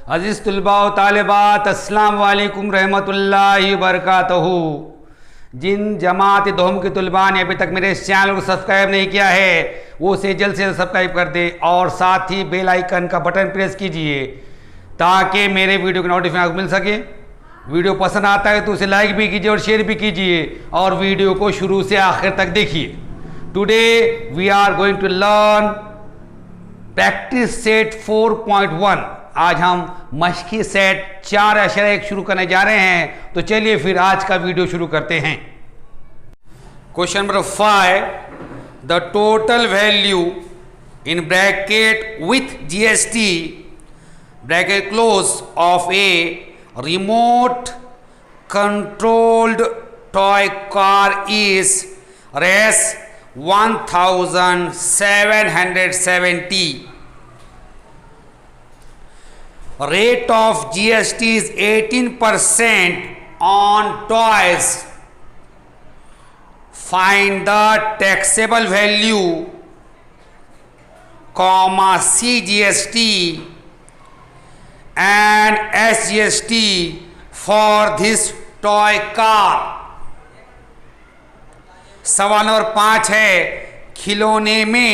अज़ीज़ तुलबा व तालिबात, अस्सलाम वालेकुम रहमतुल्लाहि बरकातहू। जिन जमात दोहम के तुलबा ने अभी तक मेरे इस चैनल को सब्सक्राइब नहीं किया है वो उसे जल्द से जल्द सब्सक्राइब कर दे और साथ ही बेल आइकन का बटन प्रेस कीजिए ताकि मेरे वीडियो की नोटिफिकेशन मिल सके। वीडियो पसंद आता है तो उसे लाइक भी कीजिए और शेयर भी कीजिए और वीडियो को शुरू से आखिर तक देखिए। Today we are going to learn practice set 4.1। आज हम मशकी सेट 4.1 शुरू करने जा रहे हैं, तो चलिए फिर आज का वीडियो शुरू करते हैं। Question number 5, the total value in bracket with GST bracket close of a remote controlled toy car is रेस 1770. Rate of GST is 18% on toys. Find the taxable value, CGST and SGST for this toy car. सवाल number 5 है, खिलौने में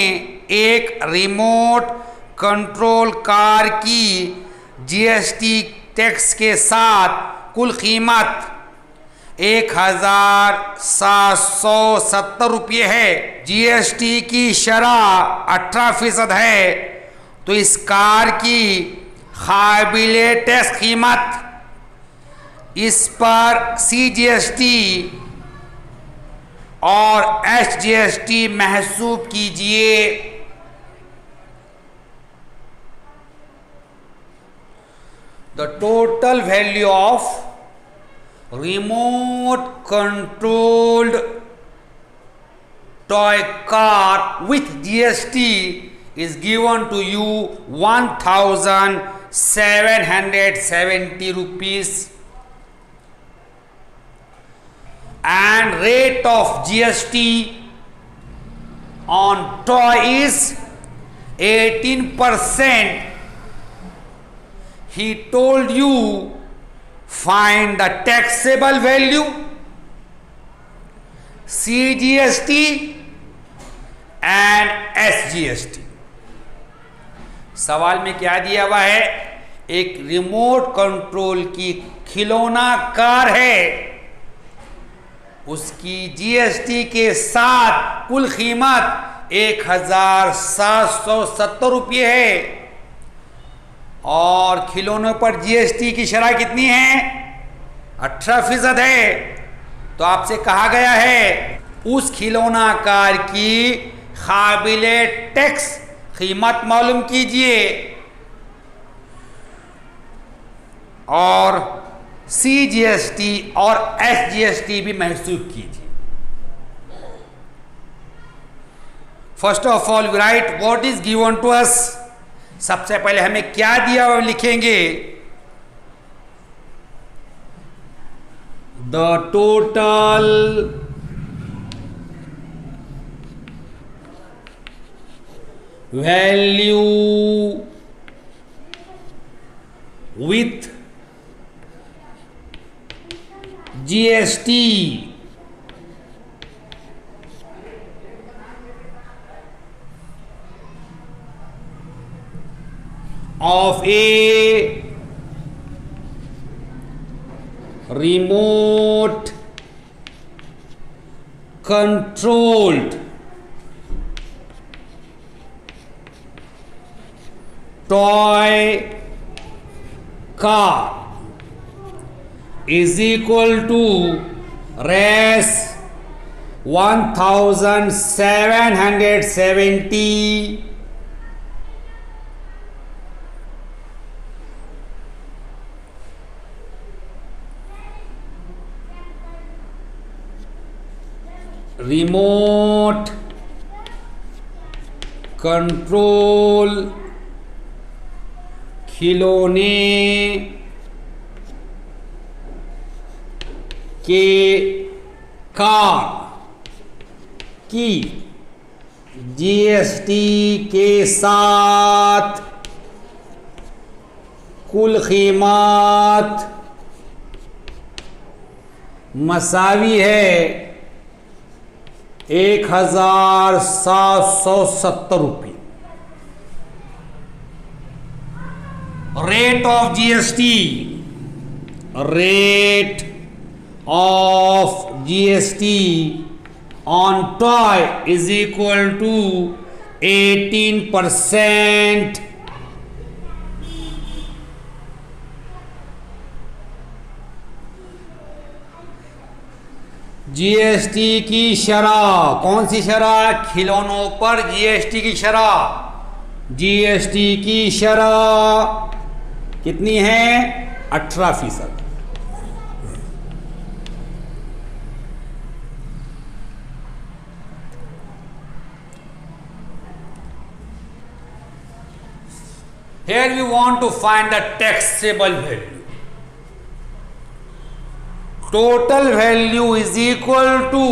एक remote control car की GST tax के साथ कुल कीमत 1770 रुपये है। जीएसटी की शरह 18% है, तो इस कार की काबिले टैक्स कीमत इस पर सीजीएसटी और एसजीएसटी महसूब कीजिए। The total value of remote controlled toy car with GST is given to you 1770 rupees and rate of GST on toy is 18%. He told you find the taxable value, CGST and SGST. सवाल में क्या दिया हुआ है? एक remote control की खिलौना car है, उसकी जीएसटी के साथ कुल कीमत 1770 रुपये है और खिलौनों पर जीएसटी की शरह कितनी है? 18% है। तो आपसे कहा गया है उस खिलौना कार की काबिले टैक्स कीमत मालूम कीजिए और सीजीएसटी और एसजीएसटी भी महसूब कीजिए। First of all we write what is given to us. सबसे पहले हमें क्या दिया हुआ लिखेंगे, the total value with GST of a remote controlled toy car is equal to res 1770 remote control खिलौने के कार की जीएसटी के साथ कुल कीमत मसावी है 1770 रुपये। Rate of GST, rate of GST on toy is equal to 18%। GST की शरह, कौन सी शरह? खिलौनों पर जीएसटी की शरह। जीएसटी की शरह कितनी है? 18%। Here we want to find the taxable value. Total value is equal to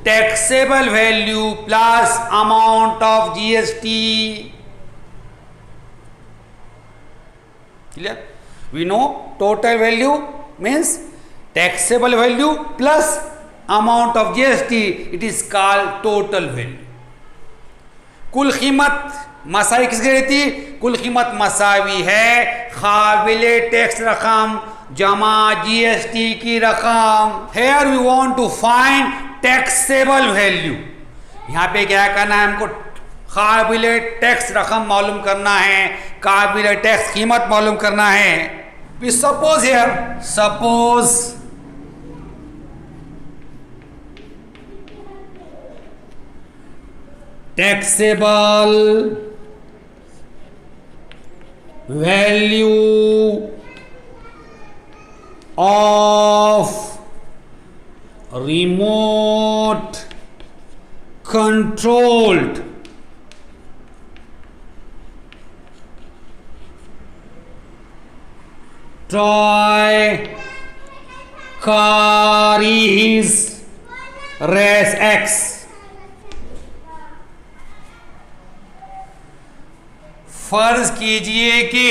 taxable value plus amount of GST. Clear? We know total value means taxable value plus amount of GST. It is called total value. कुल कीमत मसावी किसकी रहती? कुल कीमत मसावी है काबिले tax रकम जमा जीएसटी की रकम। Here we want to find taxable value. यहाँ पे क्या करना है हमको? काबिले टैक्स रकम मालूम करना है, काबिले टैक्स कीमत मालूम करना है। We suppose here, suppose taxable value of remote controlled toy car is res X। फर्ज कीजिए कि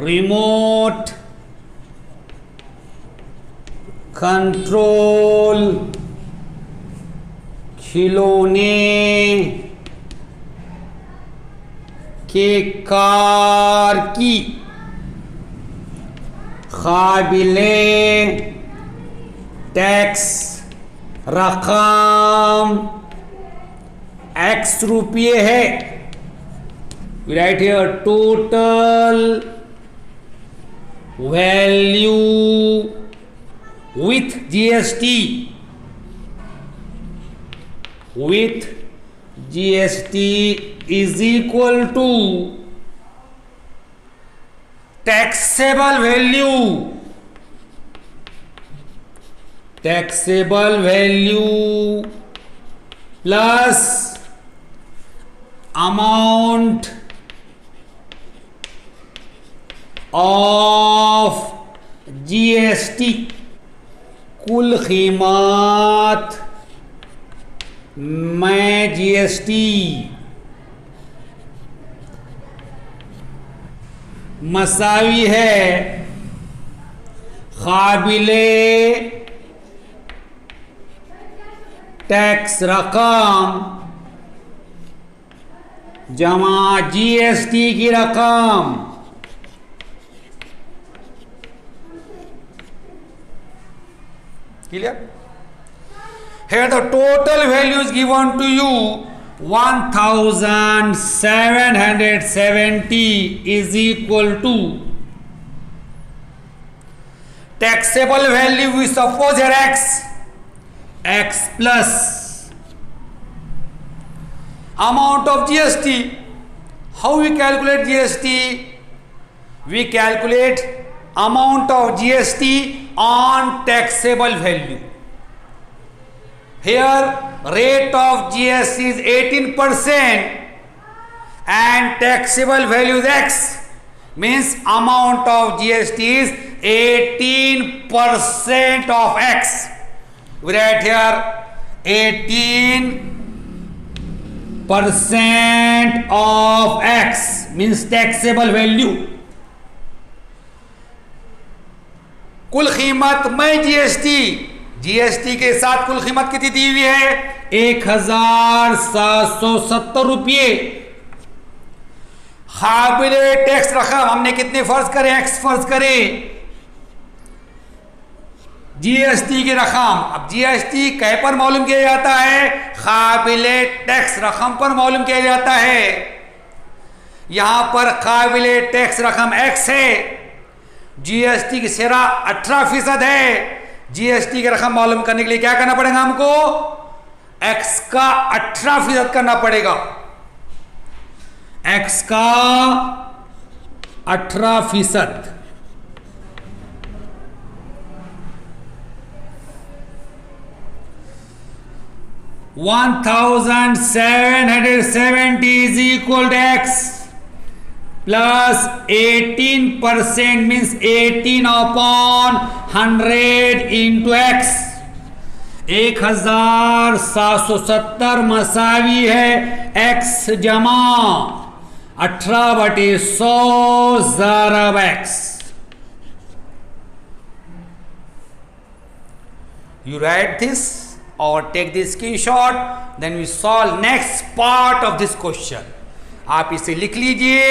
रिमोट कंट्रोल खिलौने के कार की काबिले टैक्स रकम X रुपये है। We write here total value with GST, with GST is equal to taxable value, taxable value plus amount of GST। कुल कीमत में GST मसावी है काबिले टैक्स रकम जमा जीएसटी की रकम। Clear? Here the total value is given to you 1770 is equal to taxable value we suppose here X plus amount of GST. How we calculate GST? We calculate amount of GST on taxable value. Here rate of GST is 18% and taxable value is X, means amount of GST is 18% of X. We write here 18% of X means taxable value. कुल कीमत में GST के साथ कुल कीमत कितनी दी हुई है? 1770 रुपये। काबिले टैक्स रकम हमने कितने फर्ज करें? एक्स फर्ज करें जीएसटी की रकम। अब जीएसटी कह पर मालूम किया जाता है? काबिले टैक्स रकम पर मालूम किया जाता है। यहां पर काबिले टैक्स रकम एक्स है, जीएसटी की सिरा 18% है। जीएसटी की रकम मालूम करने के लिए क्या करना पड़ेगा हमको? एक्स का 18% करना पड़ेगा। एक्स का 18%। $1,770 is equal to X plus 18% means 18 upon 100 into X। 1770 मसावी है X जमा 18/100 ज़रब X। You write this or take this screenshot, then we solve next part of this question। आप इसे लिख लीजिए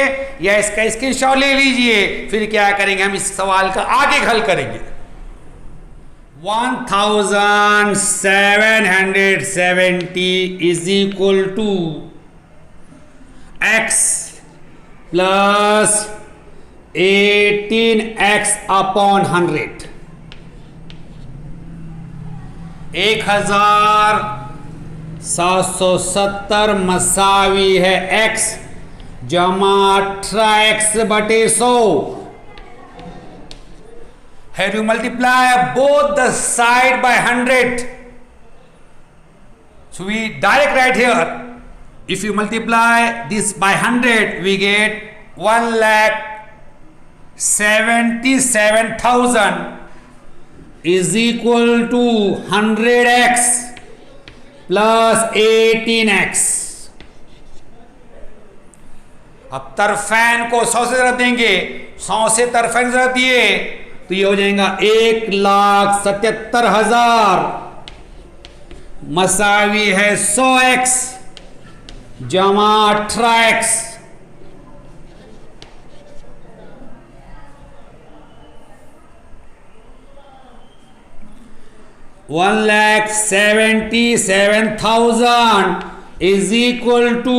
या इसका स्क्रीनशॉट ले लीजिए, फिर क्या करेंगे हम इस सवाल का आगे हल करेंगे। 1770 is equal to X plus 18X upon 100। 1770 मसावी है X जमा 18X/100। Have you multiply both the side by 100? So we direct write here. If you multiply this by 100, we get 1,77,000 is equal to 100X plus 18X। अब तरफैन को 100 से ज़रा देंगे, 100 से तरफैन ज़रा दिए तो ये हो जाएगा 1,77,000 मसावी है 100X जमा 18X। 1,77,000 is equal to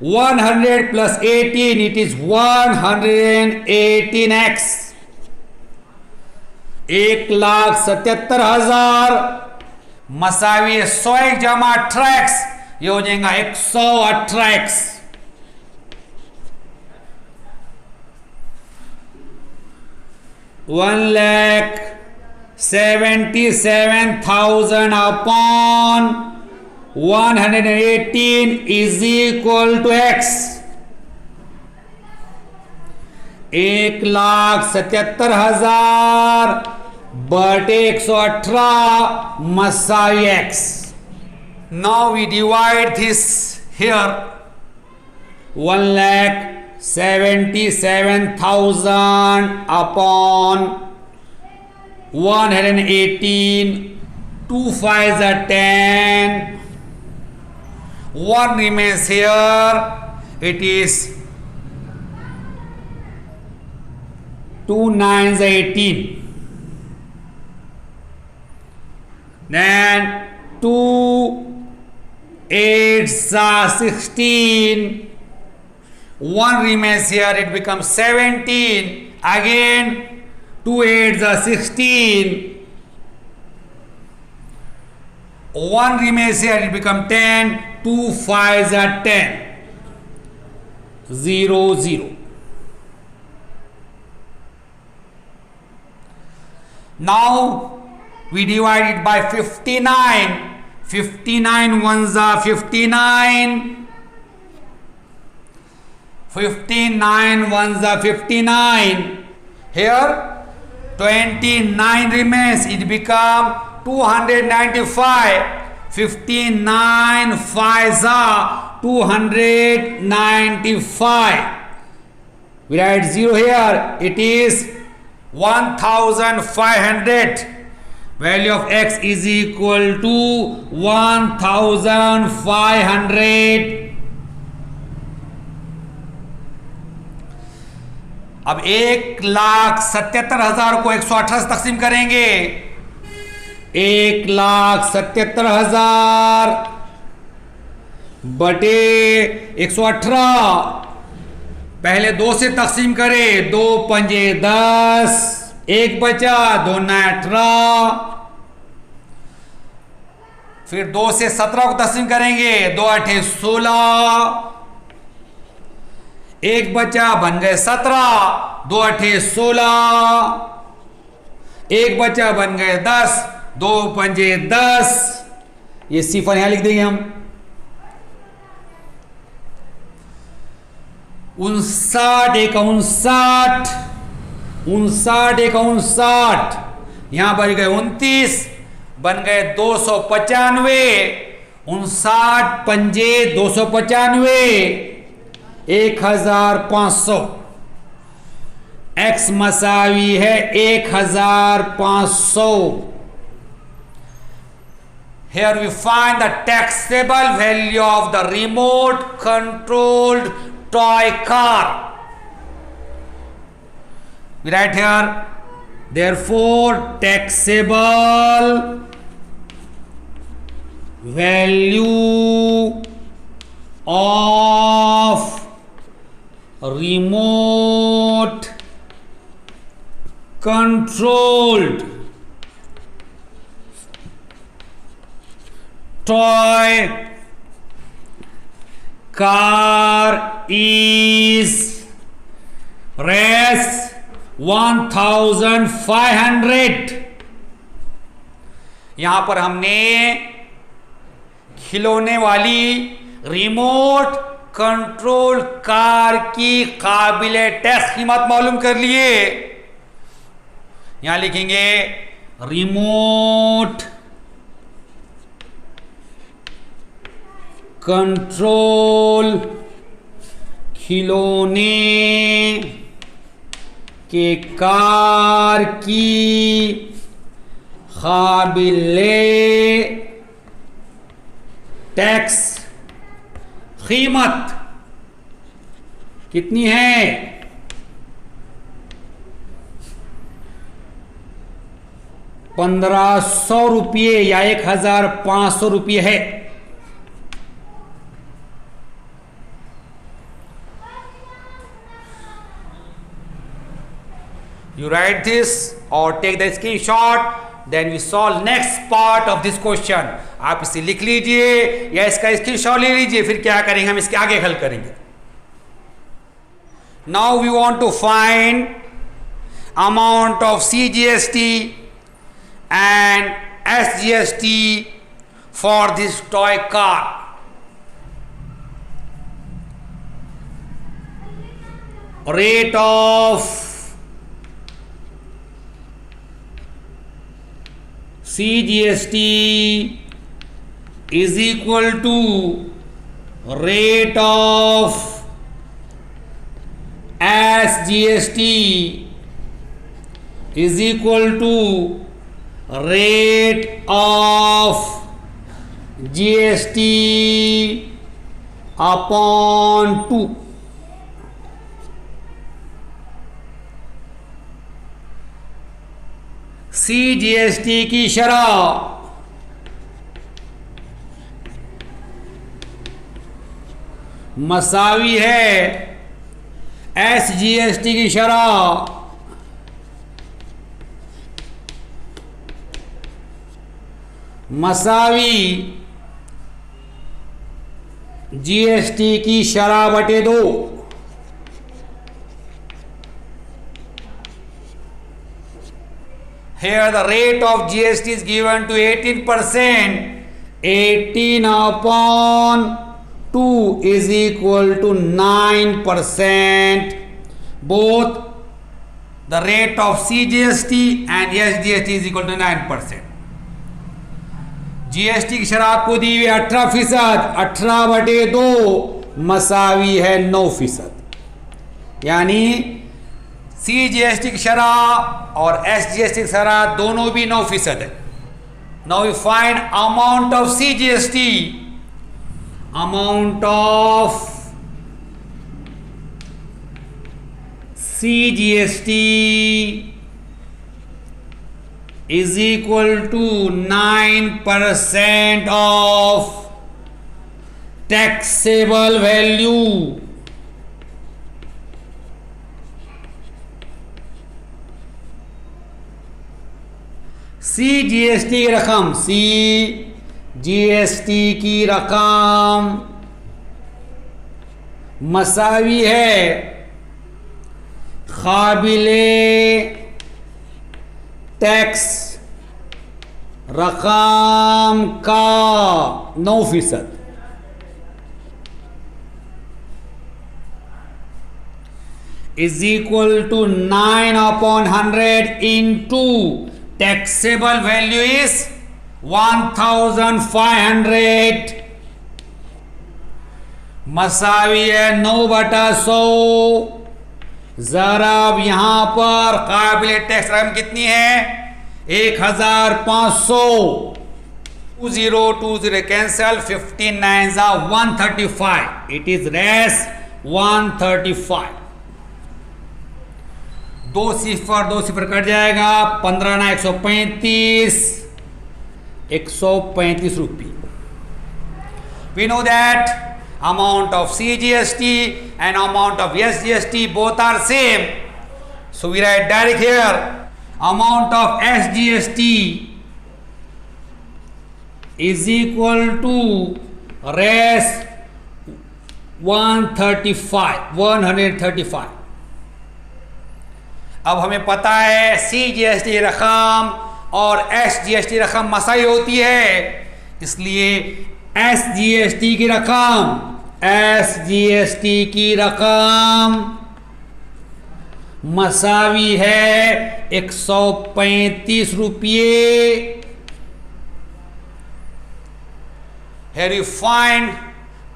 100 plus 18, it is 118X। 1,77,000 मसावी 100 जमा 18X, ये हो जाएगा 118X। $1,77,000 upon 118 is equal to X। 1,77,000 बटे 118 मसावी X। Now we divide this here। 1,77,000 upon 118, 2 5s are 10, 1 remains here, it is 2 9s are 18, then 2 8s are 16, 1 remains here, it becomes 17, again 2 8s are 16, 1 remains here, it becomes 10, 2 5s are 10, 0 0. Now we divide it by 59. 59 ones are 59, 59 ones are 59. Here 29 remains, it become 295. 59 5 295. We write 0 here. It is 1500. Value of x is equal to 1500. अब 1,77,000 को 118 से तकसीम करेंगे। 1,77,000 बटे 118, पहले 2 से तकसीम करें। 2 पंजे 10, 1 बचा, 2 9 18। फिर 2 से 17 को तकसीम करेंगे। 2 8 16, 1 बचा, बन गए 17। 2 8 16, 1 बचा, बन गए 10। 2 पंजे 10। ये सिफर यहां लिख देंगे हम। 59 एक 59, 59 एक 59, यहां बच गए 29, बन गए 295। 59 पंजे 295, 1500। x मसावी है 1500। Here we find the taxable value of the remote controlled toy car. We write here, therefore taxable value of remote controlled toy car is res 1500। यहां पर हमने खिलौने वाली रिमोट कंट्रोल कार की काबिले टैक्स कीमत मालूम कर लिए। यहां लिखेंगे रिमोट कंट्रोल खिलौने के कार की काबिले टैक्स कीमत कितनी है? 1500 रुपये या 1500 रुपये है। You write this or take the screenshot, then we solve next part of this question. आप इसे लिख लीजिए या इसका स्क्रीनशॉट ले लीजिए, फिर क्या करेंगे हम इसके आगे हल करेंगे। Now we want to find amount of CGST and SGST for this toy car. Rate of CGST is equal to rate of SGST is equal to rate of GST upon 2. CGST की शरह मसावी है SGST की शरह मसावी GST की शरह बटे 2। Here the rate of GST is given to 18%. 18 upon 2 is equal to 9%. Both the rate of CGST and SGST is equal to 9%. GST की शरह आपको दी हुई 18%, 18/2 मसावी है 9%। यानी सी जीएसटी की शरह और एस जीएसटी की शरह दोनों भी 9% है। Now we find amount of CGST, amount of CGST is equal to 9% of taxable value. CGST की रकम, CGST की रकम मसावी है काबिले टैक्स रकम का 9%। Is equal to 9/100 into taxable value is 1500 मसावी है 9/100। जरा अब यहां पर काबिल टैक्स रकम कितनी है? 1500। 2020 कैंसल, 15 9 135। It is race 135। दो सिफर कट जाएगा, 15 ना 135, 135 रुपये। We know that amount of CGST and amount of SGST both are same, so we write direct here amount of SGST is equal to res 135। अब हमें पता है CGST रकम और SGST रकम मसाई होती है, इसलिए SGST की रकम मसावी है 135 रुपये। Here you find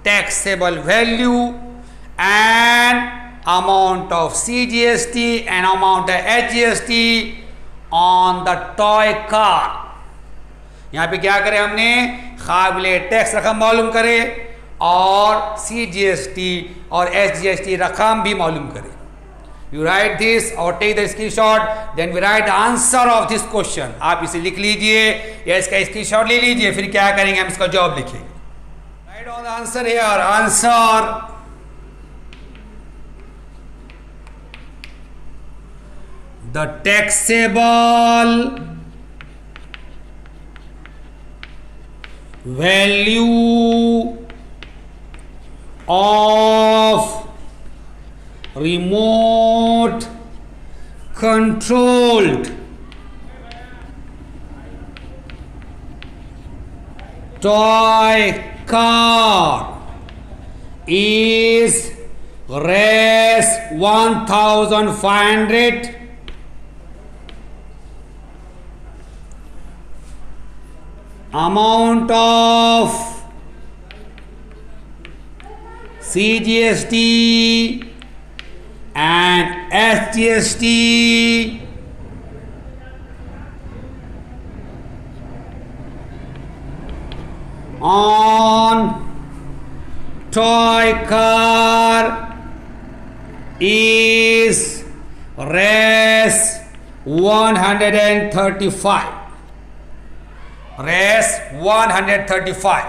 taxable value and amount of CGST and amount of SGST on the toy car। यहाँ पे क्या करें हमने? काबिले टैक्स रकम मालूम करें और CGST और SGST रकम भी मालूम करें। यू राइट दिस और take the screenshot, then we write answer of this question. आप इसे लिख लीजिए या इसका स्क्रीनशॉट ले लीजिए, फिर क्या करेंगे हम इसका जवाब लिखेंगे। Right on the answer here, answer the taxable value of remote controlled toy car is res 1500। amount of CGST and SGST on toy car is res 135। Race 135।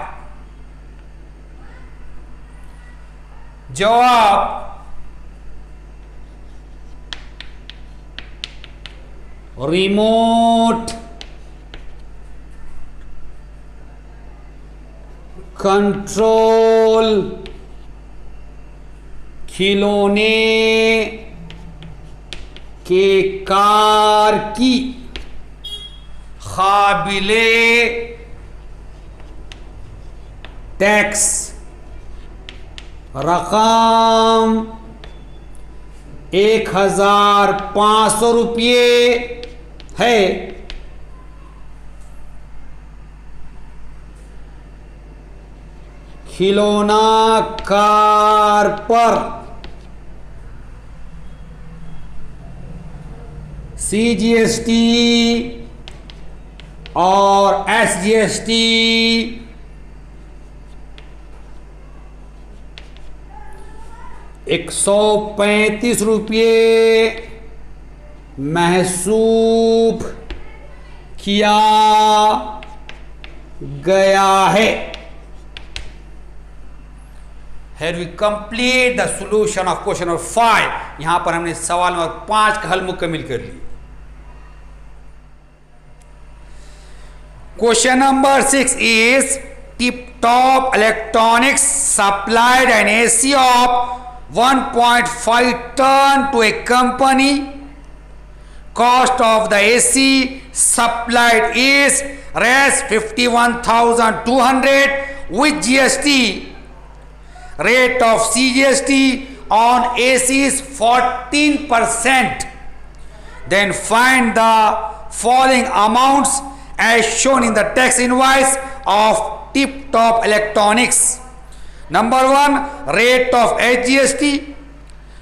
जवाब रिमोट कंट्रोल खिलौने के कार की काबिले टैक्स रकम 1500 रुपये है। खिलौना car पर CGST और SGST 135 रुपये महसूब किया गया है। Here we complete the solution of question number 5। यहां पर हमने सवाल नंबर 5 का हल मुकम्मल कर लिया। Question number 6 is Tip-Top Electronics supplied an AC of 1.5 ton to a company. Cost of the AC supplied is Rs 51,200 with GST. Rate of CGST on AC is 14%. Then find the following amounts as shown in the tax invoice of Tip-Top Electronics. Number 1, rate of SGST.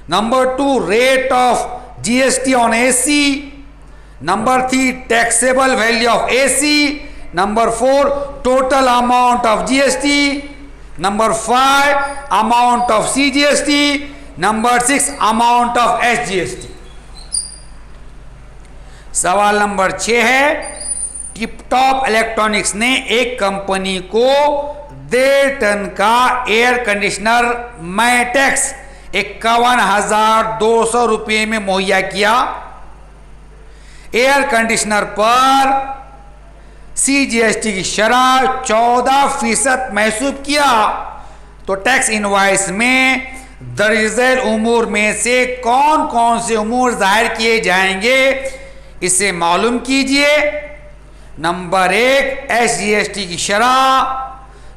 Number 2, rate of GST on AC. Number 3, taxable value of AC. Number 4, total amount of GST. Number 5, amount of CGST. Number 6, amount of SGST. सवाल number 6 है, tip top electronics ने एक company को 1.5 ton का air conditioner मैटेक्स 51,200 रुपये में मुहैया किया। एयर कंडीशनर पर CGST की शरह 14% महसूब किया। तो टैक्स इनवॉइस में दर्ज झैल उमूर में से कौन कौन से उमूर जाहिर किए जाएंगे, इसे मालूम कीजिए। नंबर 1, SGST की शरह।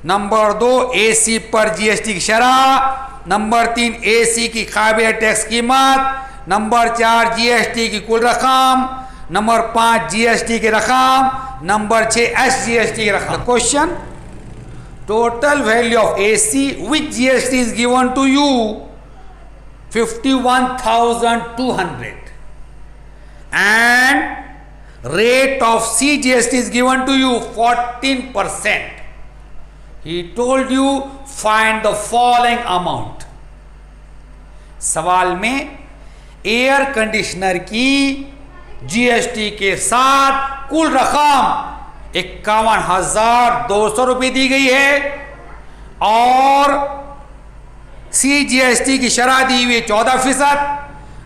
नंबर 2, AC पर GST की शरह। नंबर 3, AC की काबिल टैक्स कीमत। नंबर 4, GST की कुल रकम। नंबर 5, GST की रकम। नंबर 6, SGST की रकम। Question, total value of AC with GST is given to you 51,200 and rate of CGST is given to you 14%. He told you find the following amount. सवाल में air conditioner की GST के साथ कुल रकम 51,200 रुपये दी गई है और CGST की शरह दी हुई 14%।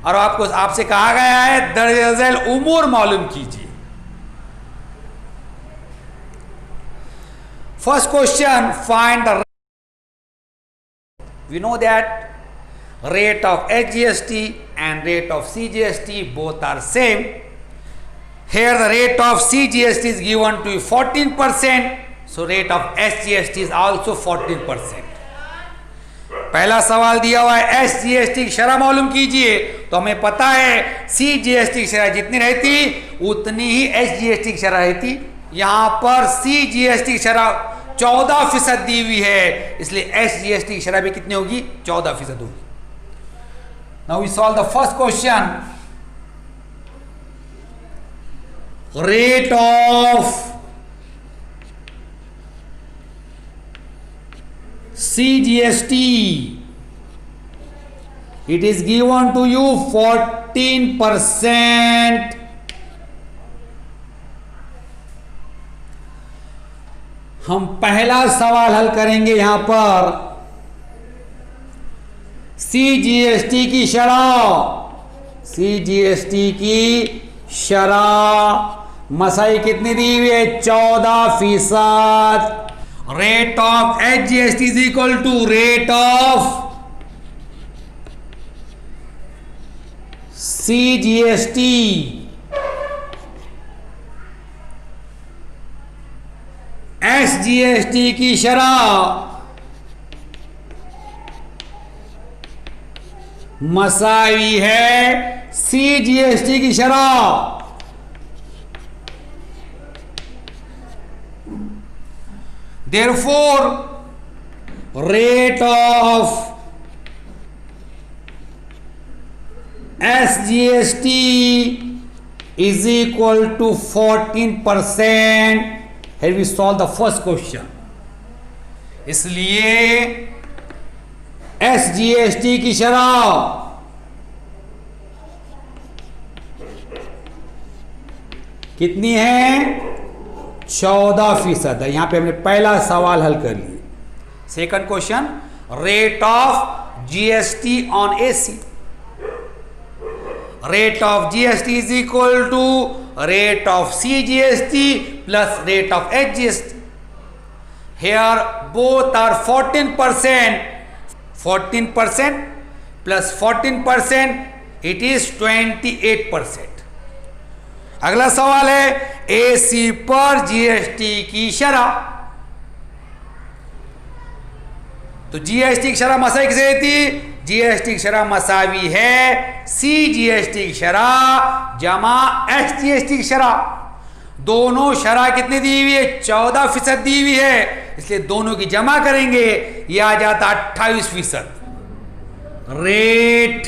और आपसे कहा गया है दर्ज झैल उमूर मालूम कीजिए। First question, find the, we know that rate of SGST and rate of CGST both are same. Here the rate of CGST is given to 14%, so rate of SGST is also 14%. पहला सवाल दिया हुआ है SGST की शरह मालूम कीजिए, तो हमें पता है CGST की शरह जितनी रहती उतनी ही SGST की शरह रहती। यहां पर CGST की शरह 14% दी हुई है, इसलिए SGST की शरह भी कितनी होगी, 14% होगी। Now we solve the first question. Rate of CGST, it is given to you 14%. हम पहला सवाल हल करेंगे। यहां पर CGST की शरह, CGST की शरह मसाई कितनी दी हुई है, 14%। Rate of SGST is equal to rate of CGST। SGST की शरह मसाई है CGST की शरह। Therefore rate of SGST is equal to 14%. Here we solve the first question. इसलिए SGST की शरह कितनी है? 14% है। यहां पे हमने पहला सवाल हल कर लिया। Second question, rate of GST on AC. Rate of GST is equal to rate of CGST plus rate of SGST. Here both are 14%. 14% plus 14% it is 28%। अगला सवाल है एसी पर जीएसटी की शरह। तो जीएसटी की शरह मसावी किसे थी? जीएसटी की शरह मसावी है सी जीएसटी की शरह जमा एस जीएसटी की शरह। दोनों शरह कितनी दी हुई है? 14% दी हुई है, इसलिए दोनों की जमा करेंगे, यह आ जाता 28%। Rate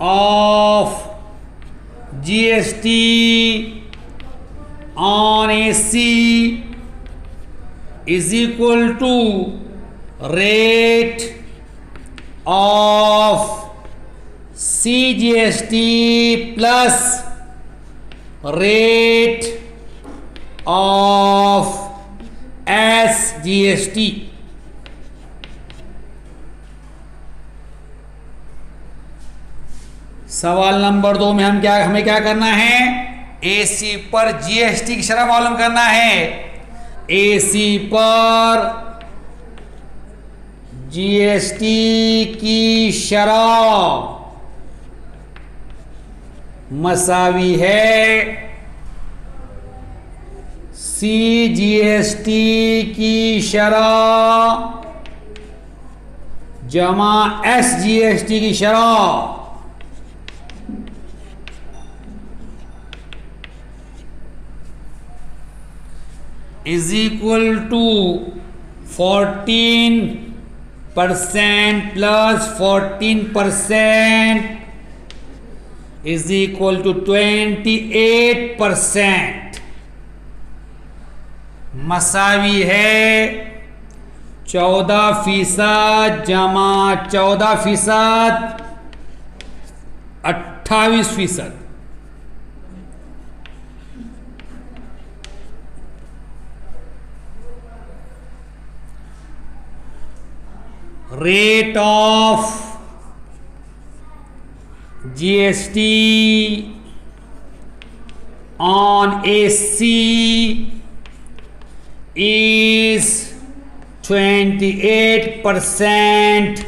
of GST on AC is equal to rate of CGST plus rate of SGST। सवाल नंबर 2 में हमें क्या करना है? एसी पर जीएसटी की शरह मालूम करना है। एसी पर जीएसटी की शरह मसावी है सी जीएसटी की शरह जमा एस जीएसटी की शरह। is equal to 14% plus 14% is equal to 28%। मसावी है 14% जमा 14% 28%। Rate of GST on AC is 28%।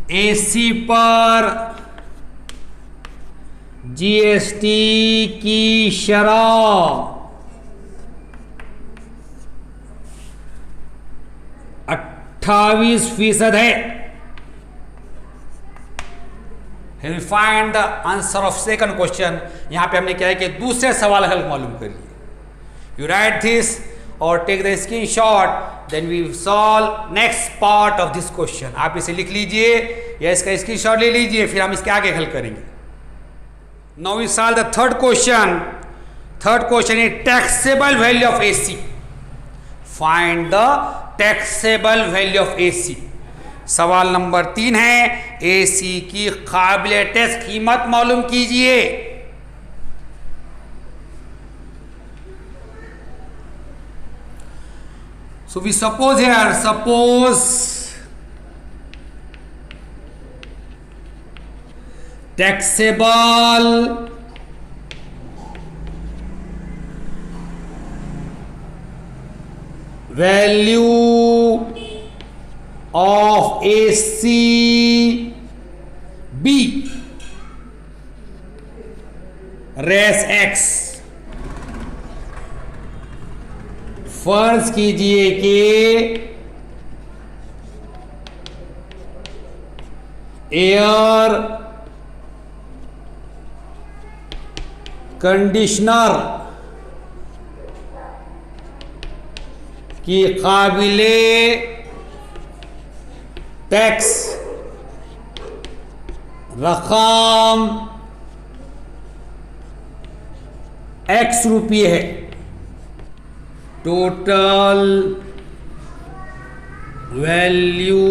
AC पर GST की शरह 28% है। Here we find the answer of second question। यहां पे हमने क्या है कि दूसरे सवाल हल मालूम कर लिए। You write this or take the screenshot, then we solve next part of this question। आप इसे लिख लीजिए या इसका स्क्रीनशॉट ले लीजिए, फिर हम इसके आगे हल करेंगे। Now we solve the third question। Third question is taxable value of AC। Find the taxable value of AC. सवाल नंबर 3 है एसी की काबिल टैक्स कीमत मालूम कीजिए। So we suppose here, suppose taxable value of AC B Rs x। फर्ज कीजिए कि एयर कंडीशनर कि काबिले टैक्स रकम x रुपये है। Total value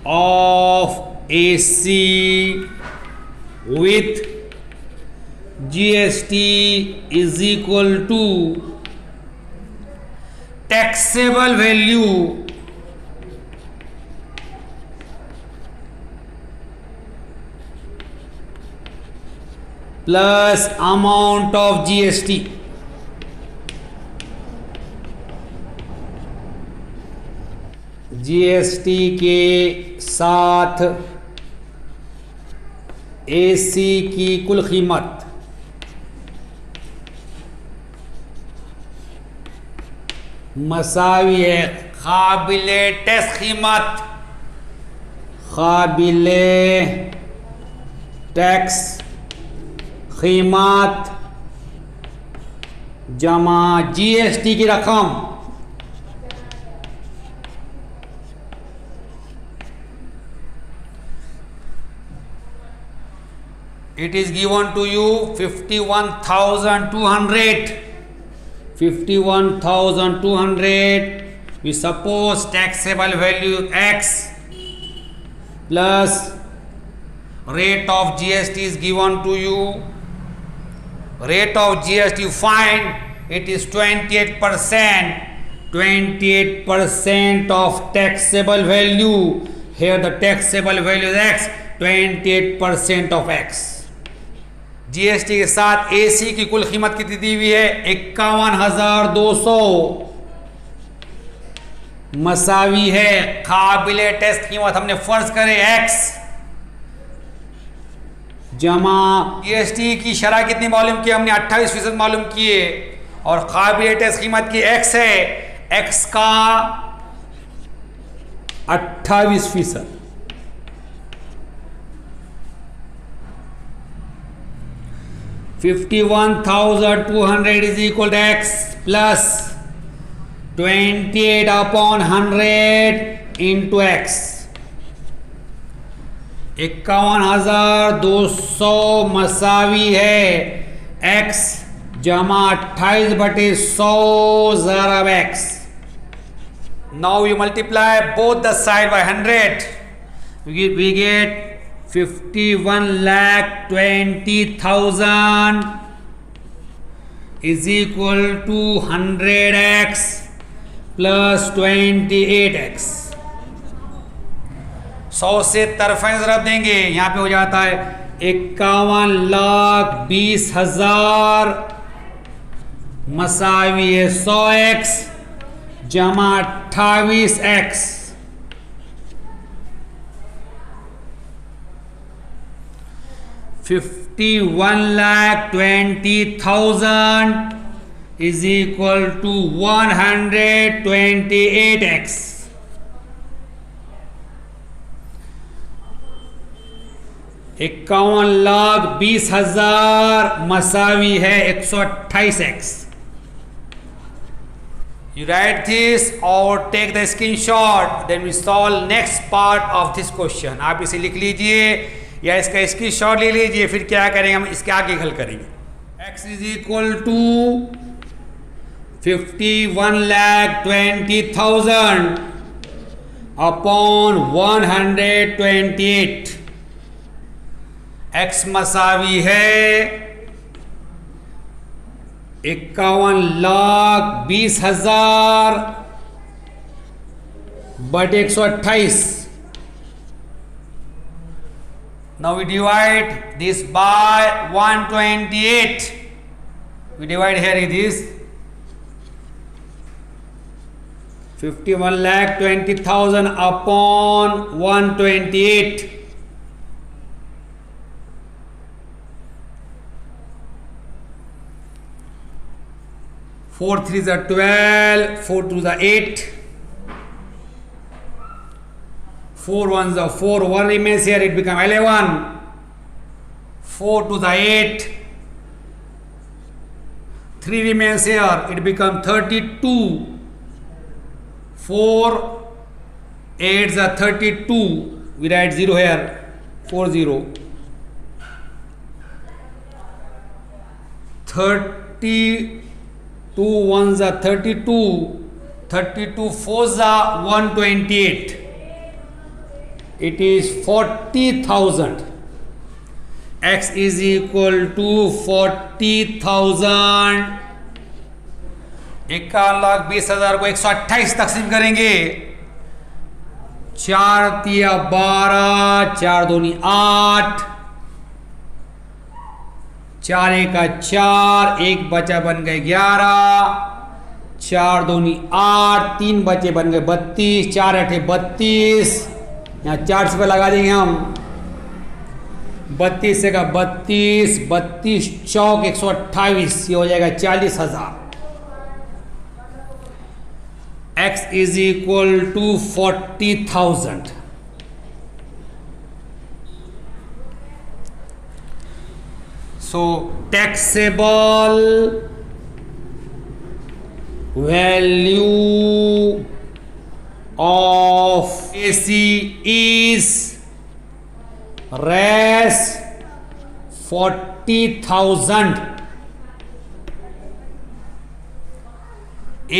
of AC with GST is equal to taxable value plus amount of GST। GST के साथ AC की कुल कीमत मसावी है काबिले टैक्स कीमत, काबिले टैक्स कीमत जमा GST की रकम। It is given to you 51,200. 51,200. We suppose taxable value X plus rate of GST is given to you. Rate of GST you find it is 28%. 28% of taxable value. Here the taxable value is X. 28% of X. GST के साथ AC की कुल कीमत कितनी दी हुई है? 51,200 मसावी है काबिले टैक्स कीमत हमने फर्ज करे X जमा GST की शरह कितनी मालूम की हमने 28% मालूम किए और काबिले टैक्स कीमत की X है, X का 28%। 51,200 is equal to X plus 28 upon 100 into X। 51,200 मसावी है X जमा 28/100 ज़रब X। Now you multiply both the side by 100, we get 51,20,000 is equal to 100x plus 28x। 100 से तरफें ज़रब देंगे, यहाँ पे हो जाता है 51,20,000 मसावी है 100x जमा 28x। 51,20,000 is equal to 128x। 51,20,000 मसावी है 128x। You write this or take the screenshot, then we solve next part of this question। आप इसे लिख लीजिए या इसका स्क्रीनशॉट ले लीजिए, फिर क्या करेंगे हम इसके आगे हल करेंगे। X is equal to 51,20,000 upon 128। X मसावी है 51,20,000 बटे 128। Now we divide this by 128. We divide here it is 51,20,000 upon 128. 4 3s are 12, 4 2s are 8, 4 1s are 4, 1 remains here, it becomes 11, 4 2s are 8, 3 remains here, it become 32. 4 8s are 32. We write 0 here, 40. 32 1s are 32. 32 4s are 128. It is 40,000. X is equal to 40,000. 51,20,000 को 128 तकसीम करेंगे। 4 तिया 12, 4 दूनी 8, 4 एका 4, 1 बचा बन गए 11, 4 दूनी 8, 3 बचे बन गए 32, 4 8 32, यहाँ 4 से लगा देंगे हम 32 से का 32, 32 चौक 128, ये हो जाएगा 40,000। X is equal to 40,000. So taxable value of AC is Rs 40,000।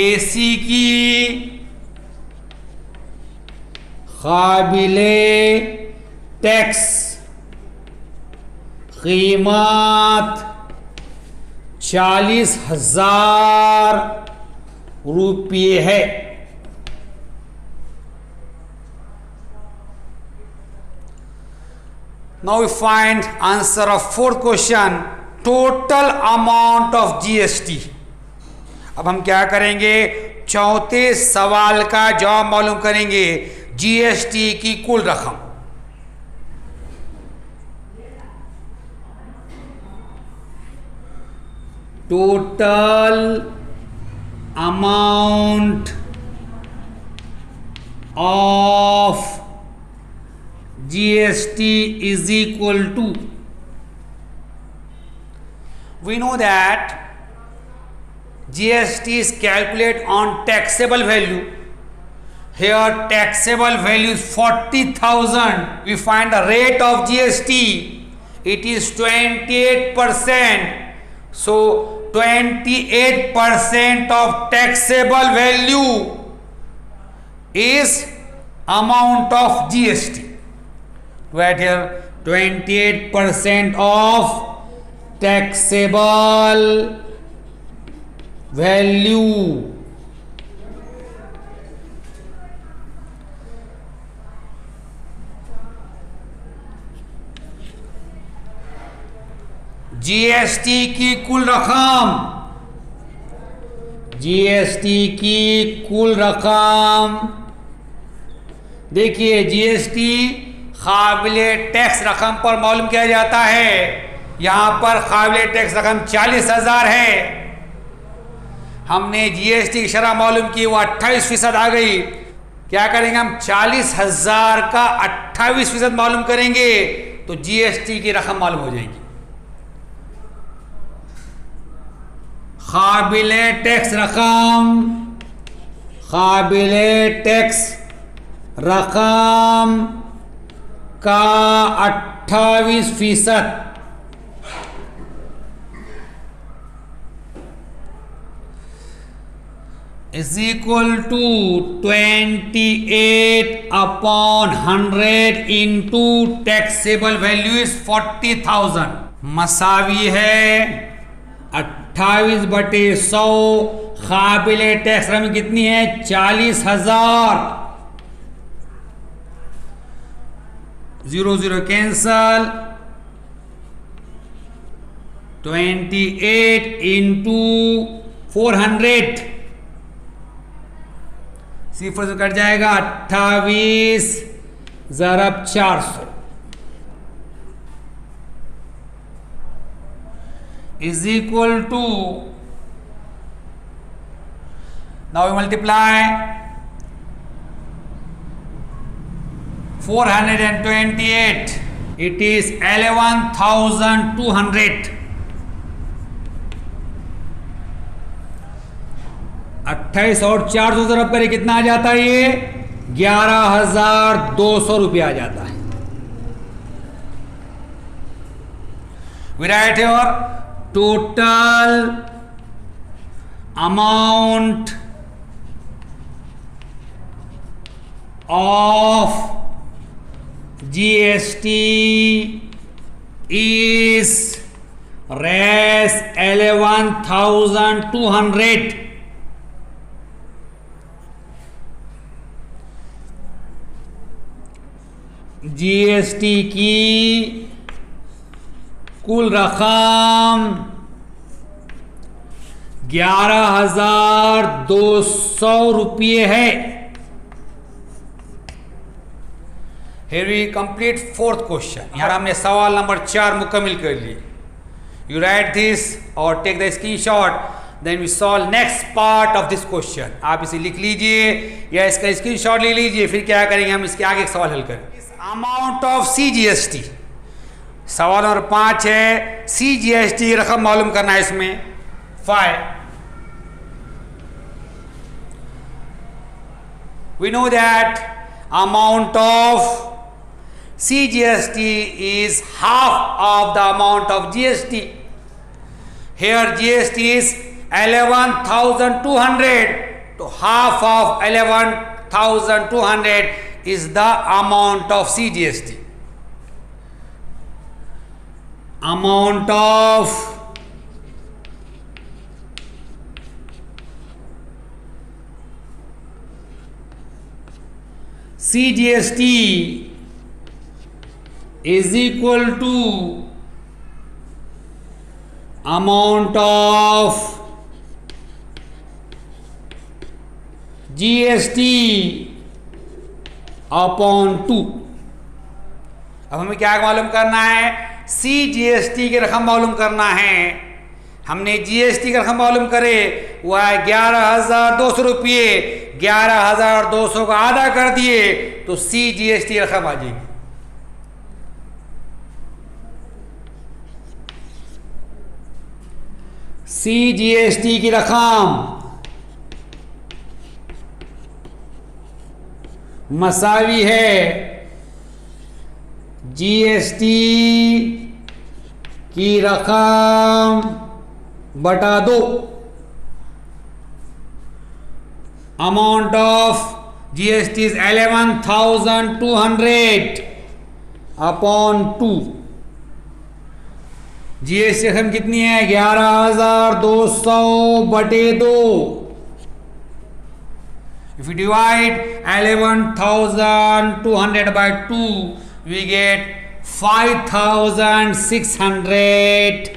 AC की काबिले टैक्स कीमत 40,000 रुपये है। Now we find answer of fourth question, total amount of GST। अब हम क्या करेंगे, चौथे सवाल का जवाब मालूम करेंगे, जीएसटी की कुल रकम। Total amount of GST is equal to, we know that GST is calculated on taxable value. Here taxable value is 40,000. We find the rate of GST. It is 28%. So 28% of taxable value is amount of GST. Right here 28% of taxable value GST की कुल रकम, GST की कुल रकम। देखिए GST काबिले tax रकम पर मालूम किया जाता है। यहां पर काबिले टैक्स रकम 40,000 है। हमने जीएसटी की शरह मालूम की, वो 28% आ गई। क्या करेंगे हम, 40,000 का 28% मालूम करेंगे तो जीएसटी की रकम मालूम हो जाएगी। काबिले टैक्स रकम, काबिले टैक्स रकम का 28% is equal to 28 upon 100 into taxable value is 40,000, मसावी है 28/100। काबिले टैक्स रकम कितनी है, 40,000। 0 0 कैंसल, 28 into 400, सिफर से कट जाएगा 28 ज़रब 400 is equal to, now we multiply 428, it is 11,200। 28 और 400 से रब करे कितना आ जाता है? ये 11,200 रुपया आ जाता है। We write here total amount of GST is Rs 11,200. GST की कुल रकम 11,200 रुपये है। Here we complete fourth question. यहाँ हमने सवाल नंबर 4 मुकम्मल कर लिए। You write this or take the screenshot, then we solve next part of this question. आप इसे लिख लीजिए या इसका स्क्रीनशॉट ले लीजिए, फिर क्या करेंगे हम इसके आगे एक सवाल हल करेंगे। अमाउंट ऑफ CGST, सवाल नंबर 5 है। CGST की रकम मालूम करना है इसमें 5। We know that amount of CGST is half of the amount of GST. Here GST is 11,200. So half of 11,200 is the amount of CGST. Amount of CGST is equal to amount of GST upon 2। अब हमें क्या मालूम करना है? CGST की रकम मालूम करना है। हमने GST की रकम मालूम करे, वो है 11,200 रुपये। 11,200 का आधा कर दिए तो CGST की रकम आ जाएगी। CGST की रकम मसावी है GST की रकम बटा 2। Amount of GST is 11,200 upon 2। GST रकम कितनी है? 11,200 बटे 2। If you divide 11,200 by 2, we get 5,600।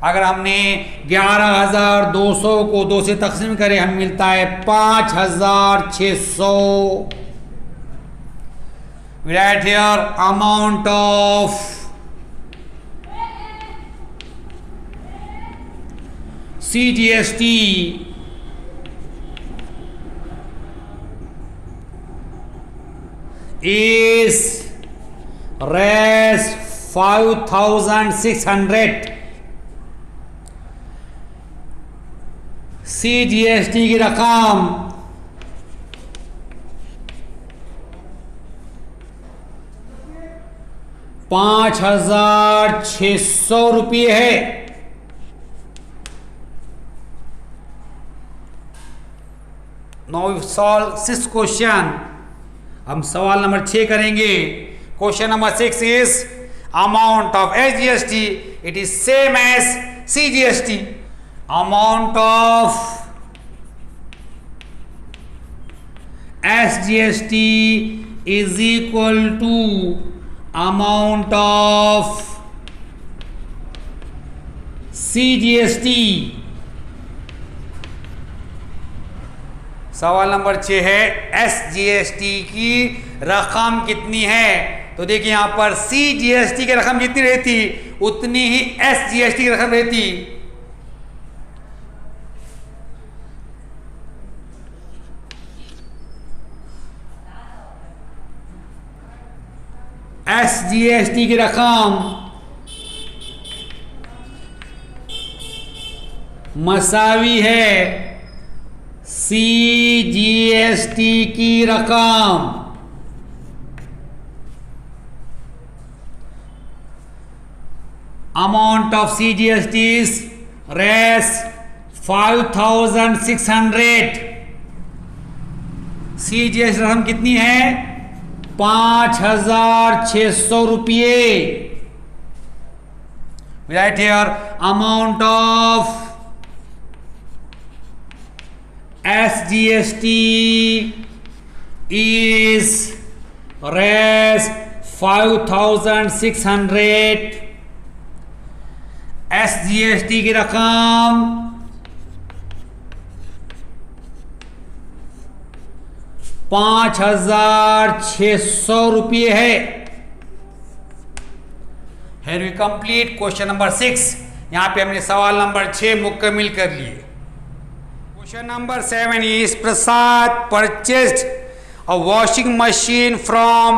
अगर हमने 11,200 को 2 से तकसीम करें, हमें मिलता है 5,600। We write here amount of CGST is Rs 5,600। CGST की रकम 5,600 रुपये है। Now we solve 6th question। हम सवाल नंबर 6 करेंगे। Question number 6 is amount of SGST, it is same as CGST। Amount of SGST is equal to amount of CGST। सवाल number 6 है SGST की रकम कितनी है? तो देखिए यहां पर CGST की रकम जितनी रहती उतनी ही SGST की रकम रहती। SGST की रकम मसावी है CGST की रकम। Amount of CGST is Rs 5600। CGST रकम कितनी है? 5600 रुपये। Right here amount of SGST is res 5600। SGST की रकम 5600 रुपये है। Here we complete question number 6। यहां पे हमने सवाल नंबर 6 मुकम्मल कर लिए। Question number 7 is Prasad purchased a washing machine from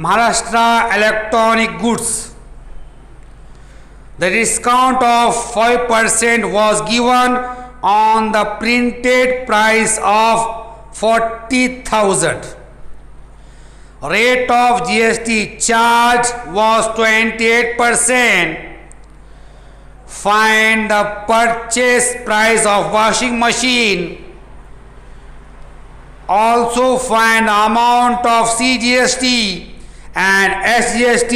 Maharashtra Electronic Goods. The discount of 5% was given on the printed price of 40,000. Rate of GST charge was 28%. Find the purchase price of washing machine. Also find the amount of CGST and SGST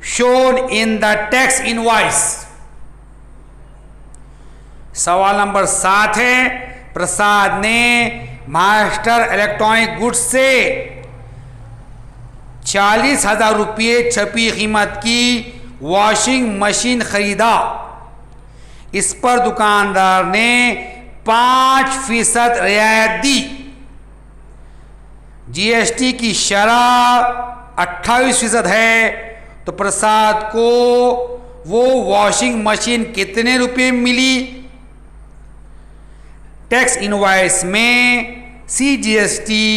shown in the tax invoice. सवाल number 7 है, प्रसाद ने Maharashtra electronic goods से 40,000 रुपये छपी कीमत की washing machine खरीदा। इस पर दुकानदार ने 5% रियायत दी। जीएसटी की शरह 28% है, तो प्रसाद को वो वॉशिंग मशीन कितने रुपए मिली? टैक्स इनवॉइस में सीजीएसटी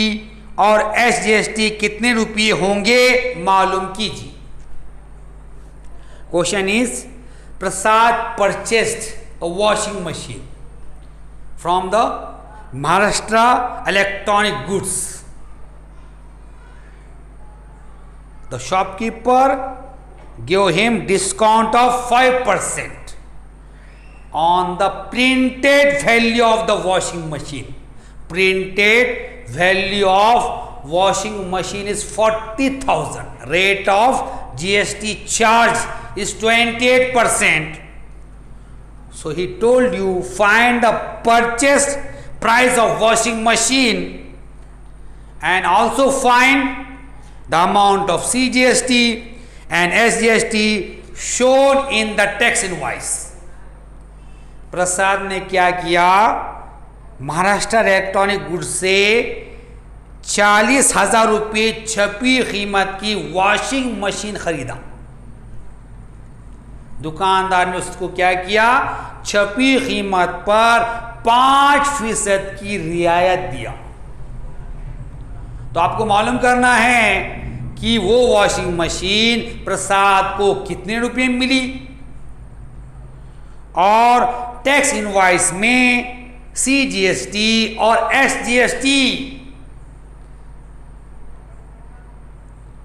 और एसजीएसटी कितने रुपये होंगे मालूम कीजिए। Question is Prasad purchased a washing machine from the Maharashtra Electronic Goods. The shopkeeper gave him discount of 5% on the printed value of the washing machine. Printed value of washing machine is 40,000. Rate of GST charge is 28%. So he told you find the purchase price of washing machine and also find the amount of CGST and SGST shown in the tax invoice. प्रसाद ने क्या किया? Maharashtra electronic goods से 40,000 रुपये छपी कीमत की washing machine खरीदा। दुकानदार ने उसको क्या किया? छपी कीमत पर 5% की रियायत दिया। तो आपको मालूम करना है कि वो वॉशिंग मशीन प्रसाद को कितने रुपए मिली और टैक्स इनवॉइस में सीजीएसटी और एसजीएसटी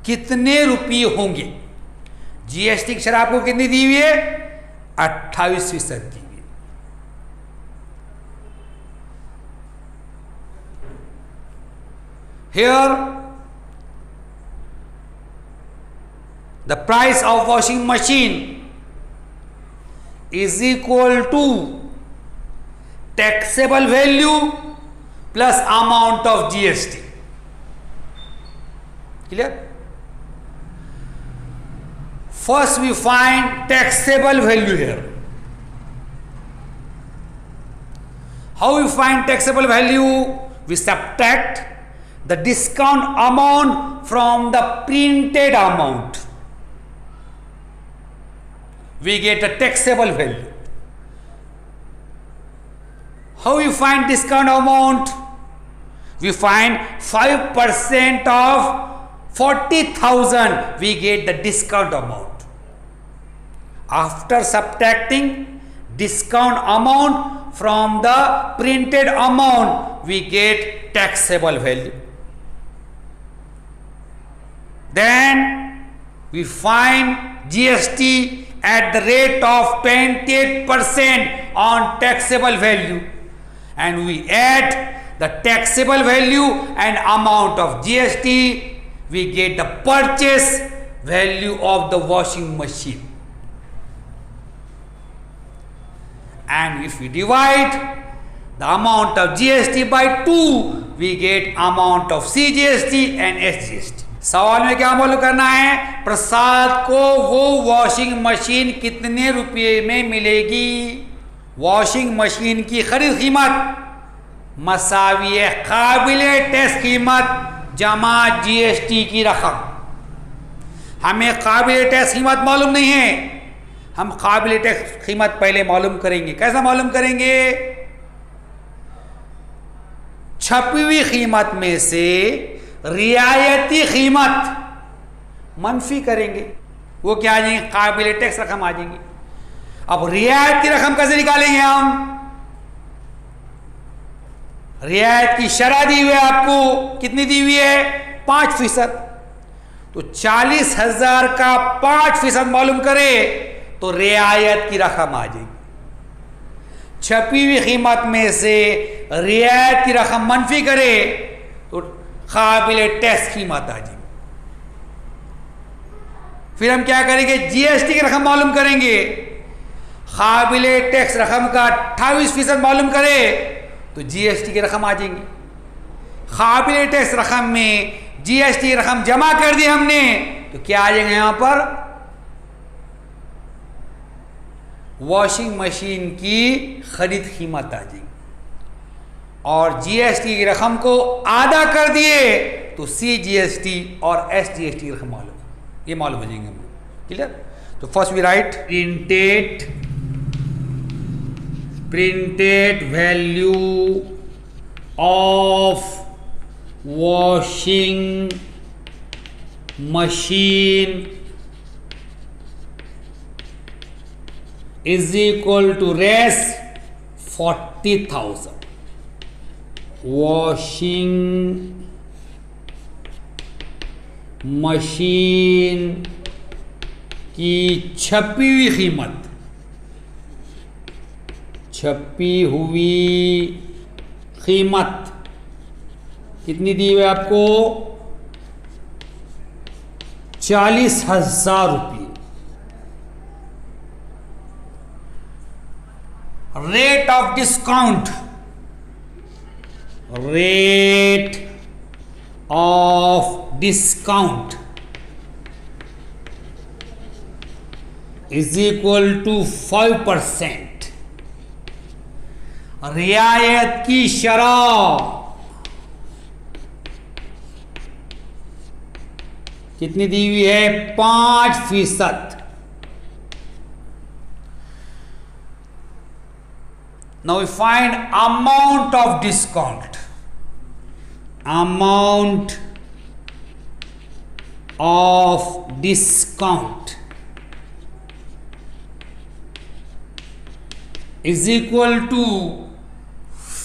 कितने रुपये होंगे। जीएसटी की शरह आपको कितनी दी हुई है? 28% दी हुई है। Here the price of washing machine is equal to taxable value plus amount of GST. Clear? First we find taxable value here. How we find taxable value? We subtract the discount amount from the printed amount. We get a taxable value. How we find discount amount? We find 5% of 40,000, we get the discount amount. After subtracting discount amount from the printed amount we get taxable value. Then we find GST at the rate of 28% on taxable value, and we add the taxable value and amount of GST, we get the purchase value of the washing machine. And if we divide the amount of GST by 2, we get amount of CGST and SGST. सवाल में क्या मालूम करना है, प्रसाद को वो washing machine कितने रुपये में मिलेगी। वॉशिंग मशीन की खरीद कीमत मसावी है काबिले टैक्स कीमत जमा जीएसटी की रकम। हमें काबिले टैक्स कीमत मालूम नहीं है, हम काबिले टैक्स कीमत पहले मालूम करेंगे। कैसा मालूम करेंगे? छपी हुई कीमत में से रियायती कीमत मनफी करेंगे, वो क्या आ जाएंगे? काबिल टैक्स रकम आ जाएंगी। अब रियायत की रकम कैसे निकालेंगे हम? रियायत की शरह दी हुई है आपको, कितनी दी हुई है? 5%। तो 40,000 का 5% मालूम करे तो रियायत की रकम आ जाएगी। छपी हुई कीमत में से रियायत की रकम मनफी करे तो काबिले टैक्स कीमत आ जाएगी। फिर हम क्या करेंगे? जीएसटी की रकम मालूम करेंगे। काबिले टैक्स रकम का 28% मालूम करे तो जीएसटी की रकम आ जाएंगी। काबिले टैक्स रकम में जीएसटी की रकम जमा कर दी हमने तो क्या आ जाएंगे? यहां पर वॉशिंग मशीन की खरीद कीमत आ जाएगी। और जीएसटी की रकम को आधा कर दिए तो सीजीएसटी और एसजीएसटी की रकम मालूम, ये मालूम हो जाएंगे हम लोग। क्लियर? तो first we write printed value of washing machine is equal to Rs 40,000। Washing machine की छपी हुई कीमत, छपी हुई कीमत कितनी दी हुई है आपको? 40,000 रुपये। Rate of discount, rate of discount is equal to 5%। रियायत की शरह कितनी दी हुई है? 5%। Now we find amount of discount. Amount of discount is equal to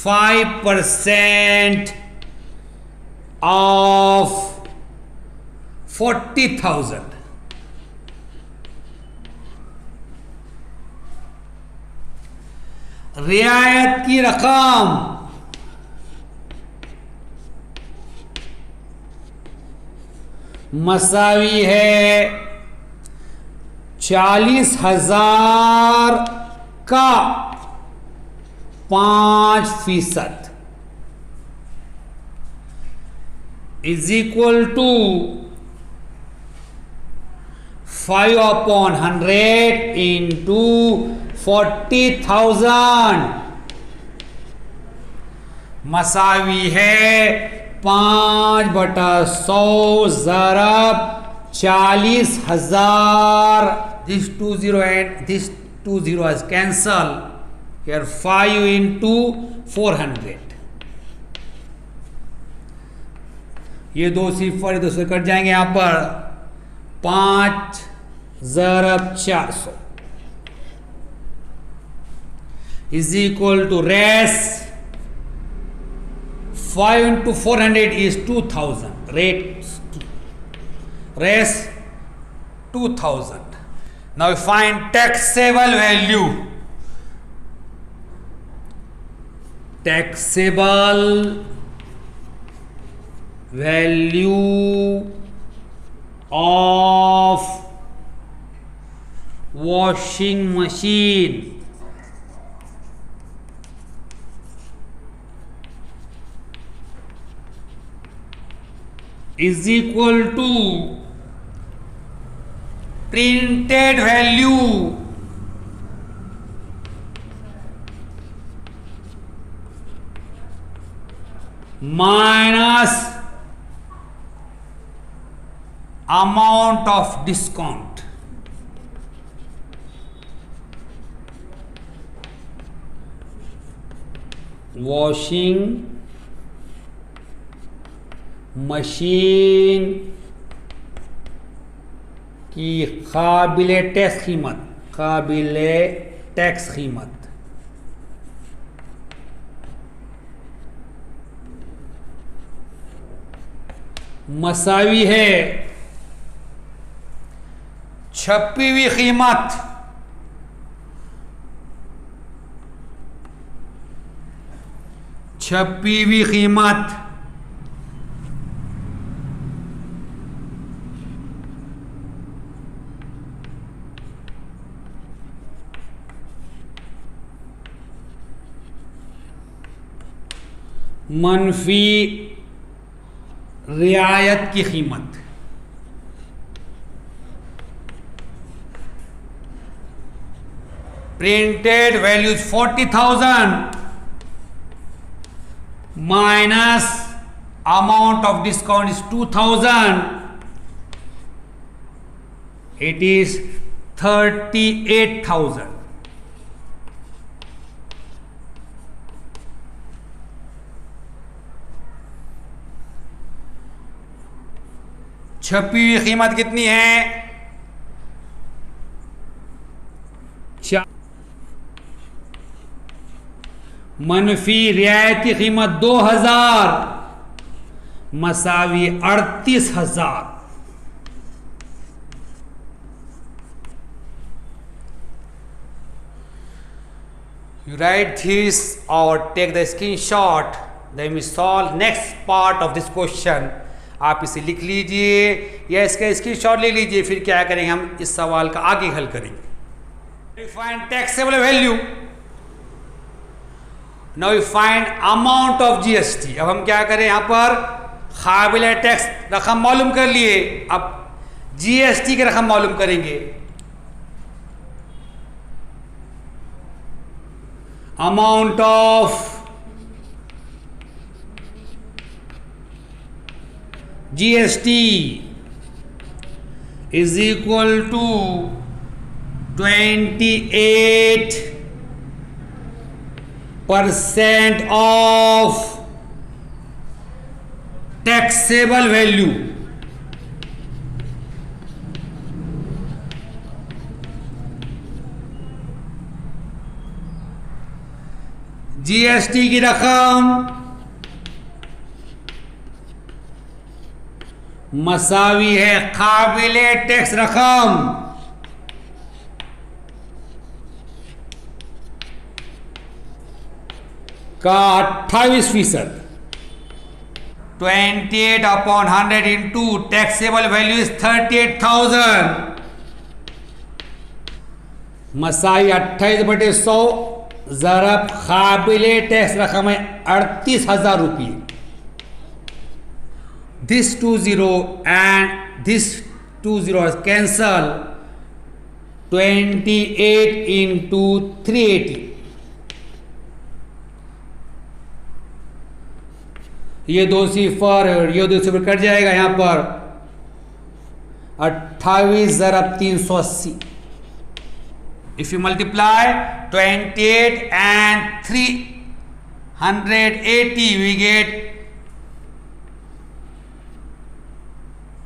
5% of 40,000। रियायत की रकम मसावी है 40,000 का 5% इज इक्वल टू 5/100 इंटू 40,000 मसावी है 5/100 ज़रब 40,000। This 20 and this 20 is cancel. Here 5 into 400। ये दो सिफर दो से कट जाएंगे। यहाँ पर 5 ज़रब 400 is equal to res 5 into 400 is 2000. Res 2000. Now we find taxable value. Taxable value of washing machine is equal to printed value minus amount of discount. Washing machine की काबिले tax कीमत मसावी है छपी हुई कीमत मनफी रियायत की कीमत printed value 40,000 minus amount of discount is 2,000. It is 38,000. छपी हुई कीमत कितनी है? मनफी रियायती कीमत 2,000 मसावी 38,000. You write this or take the screenshot. Then we solve next part of this question. आप इसे लिख लीजिए या इसका स्क्रीनशॉट ले लीजिए. फिर क्या करेंगे हम इस सवाल का आगे हल करेंगे. Find taxable value. Now we find amount of GST. अब हम क्या करें, यहां पर काबिल टैक्स रकम मालूम कर लिए. अब जीएसटी की रकम मालूम करेंगे. Amount of GST is equal to 28% of taxable value. GST की रकम मसावी है काबिले टैक्स रकम का 28%. 28/100 इंटू टैक्सेबल वैल्यू इज 38,000. मसावी 28/100 ज़रब काबिले टैक्स रकम है 38,000 रुपये. This 20 and this 20 is cancel. 28 into 380. ये 2 सिफर ये 2 सिफर कट जाएगा. यहां पर 28 ज़रब 380. If you multiply 28 and 380 we get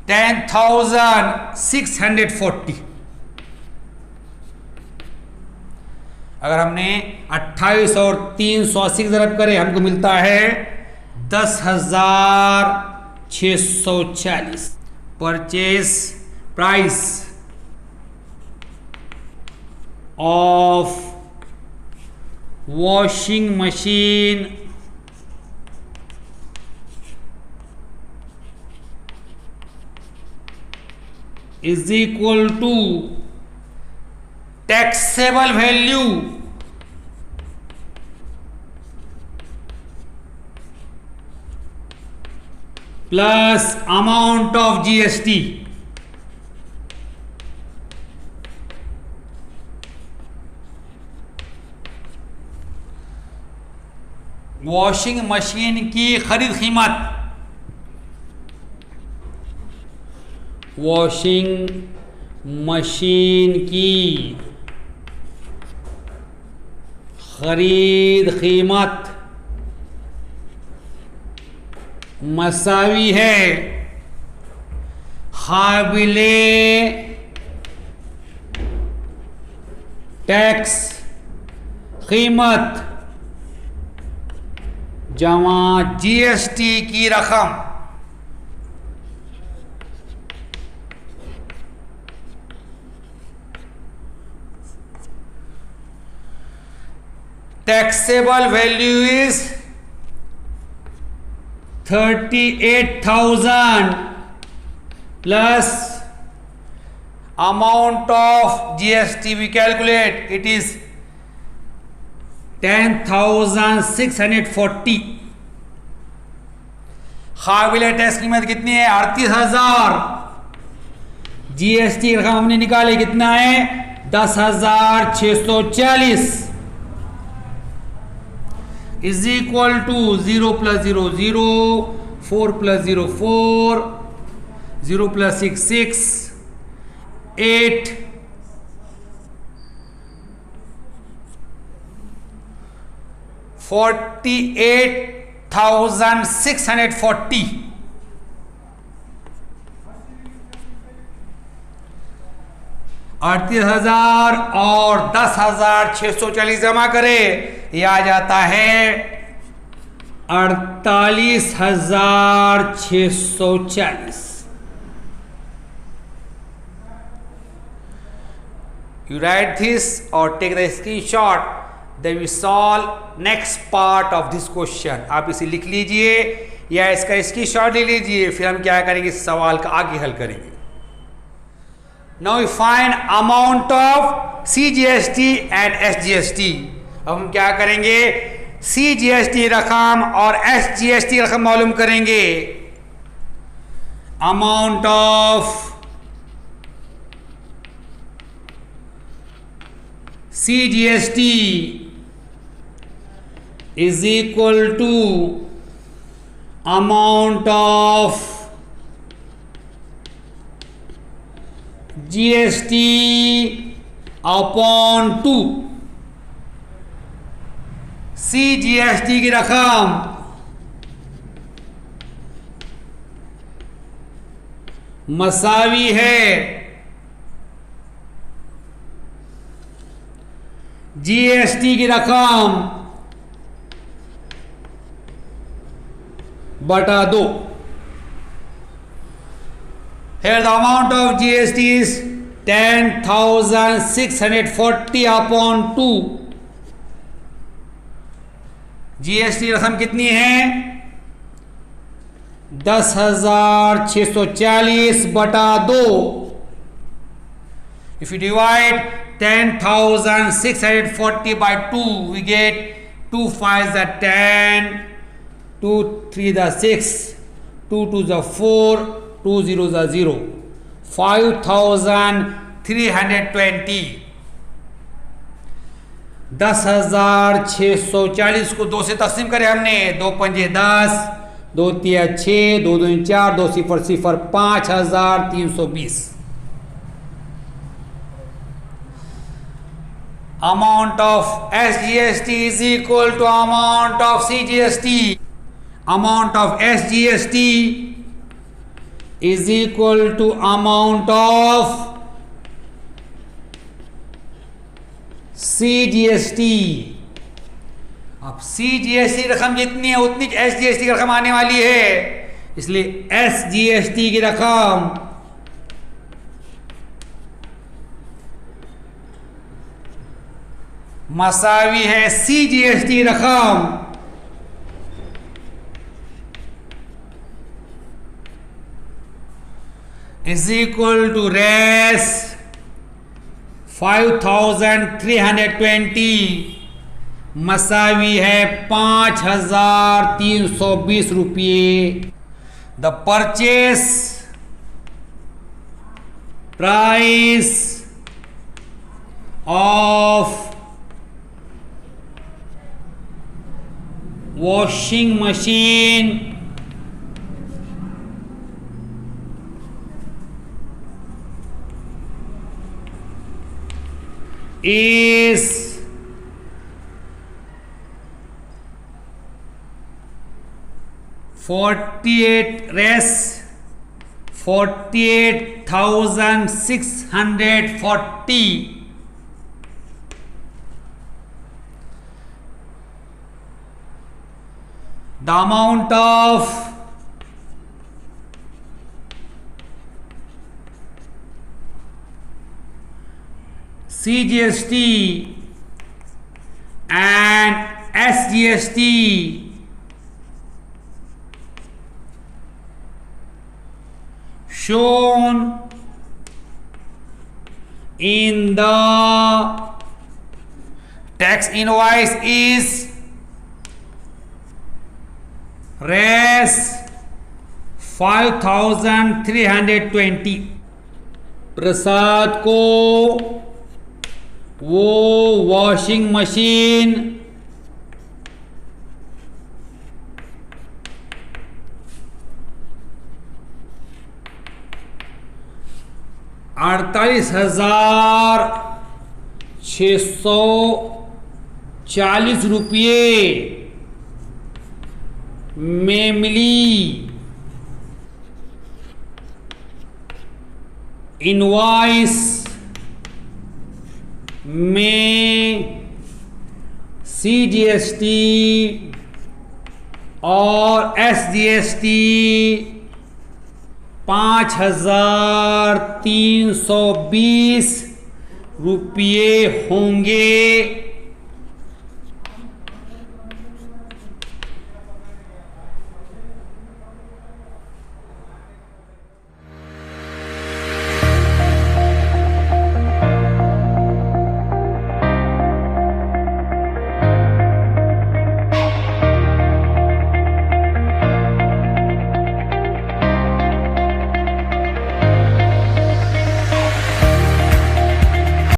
10,640. अगर हमने 28 और 380 ज़रब करें हमको मिलता है 10,640। Purchase price of washing machine is equal to taxable value plus amount of GST. Washing machine की खरीद कीमत, वॉशिंग मशीन की खरीद कीमत मसावी है काबिले टैक्स कीमत जमा जीएसटी की रकम। Taxable value is 38,000 plus amount of GST we calculate it is 10,640। काबिले टैक्स कीमत कितनी है? 38,000। जीएसटी रकम हमने निकाले कितना है? 10,640 is equal to 0 plus 0 0, 4 plus 0 4, 0 plus 6 6, 8, 48,640। अड़तीस हजार और 10,640 जमा करे, यह आ जाता है 48,640। You write this or take the screenshot, then we solve next part of this question. आप इसे लिख लीजिए या इसका स्क्रीनशॉट ले लीजिए, फिर हम क्या करेंगे, इस सवाल का आगे हल करेंगे। Now we find amount of CGST and SGST। अब हम क्या करेंगे, CGST रकम और SGST रकम मालूम करेंगे। Amount of CGST is equal to amount of GST upon 2। CGST की रकम मसावी है GST की रकम बटा 2। Here the amount of GST is 10,640 upon 2। GST रकम कितनी है? 10,640 बटा 2। If you divide 10,640 by 2, we get 2 5s are 10, 2 3s are 6, 2 2s are 4, 2 0s are 0, 5,320। 10,640 को 2 से तकसीम करें हमने, 2 पंजे 10, 2 तिया 6, 2 2 4, 2 0 0, 5,320। Amount of SGST is equal to amount of CGST. Amount of SGST is equal to amount of CGST। अब CGST रकम जितनी है उतनी SGST की रकम आने वाली है, इसलिए SGST की रकम मसावी है CGST रकम इज इक्वल टू रेस 5320 मसावी है 5320 रुपये। The purchase price of washing machine is 48,640. The amount of CGST and SGST shown in the tax invoice is Res 5320। प्रसाद को वो वॉशिंग मशीन ₹48,640 में मिली। इनवॉइस में CGST और SGST 5320 रुपये होंगे।